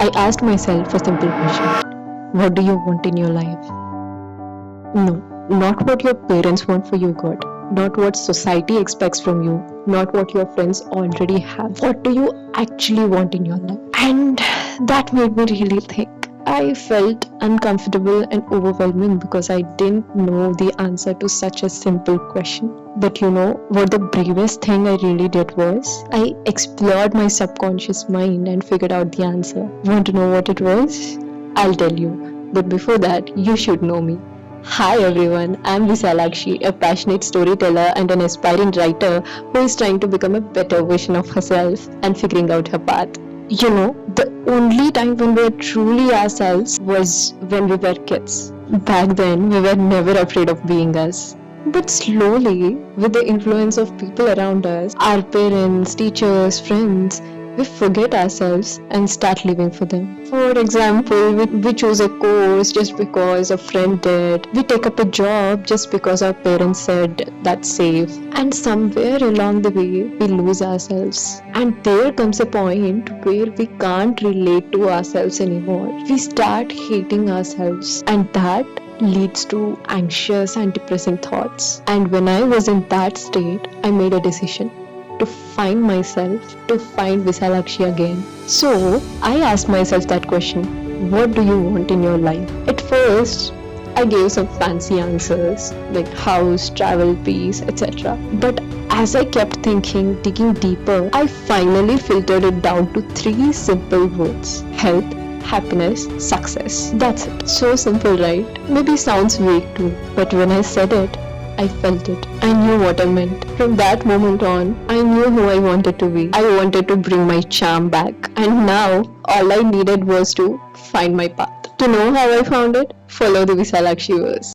I asked myself a simple question. What do you want in your life? No, not what your parents want for you, God. Not what society expects from you. Not what your friends already have. What do you actually want in your life? And that made me really think. I felt uncomfortable and overwhelming because I didn't know the answer to such a simple question. But you know what the bravest thing I really did was? I explored my subconscious mind and figured out the answer. Want to know what it was? I'll tell you. But before that, you should know me. Hi everyone, I'm Visalakshi, a passionate storyteller and an aspiring writer who is trying to become a better version of herself and figuring out her path. You know, the only time when we were truly ourselves was when we were kids. Back then, we were never afraid of being us. But slowly, with the influence of people around us, our parents, teachers, friends, we forget ourselves and start living for them. For example, we choose a course just because a friend did. We take up a job just because our parents said that's safe. And somewhere along the way, we lose ourselves. And there comes a point where we can't relate to ourselves anymore. We start hating ourselves, and that leads to anxious and depressing thoughts. And when I was in that state, I made a decision to find myself, to find Visalakshi again. So I asked myself that question, what do you want in your life? At first, I gave some fancy answers like house, travel, peace, etc. But as I kept thinking, digging deeper, I finally filtered it down to three simple words: health, happiness, success. That's it. So simple, right? Maybe sounds vague too, but when I said it, I felt it. I knew what I meant. From that moment on, I knew who I wanted to be. I wanted to bring my charm back. And now, all I needed was to find my path. To know how I found it, follow the Visalakshi verse.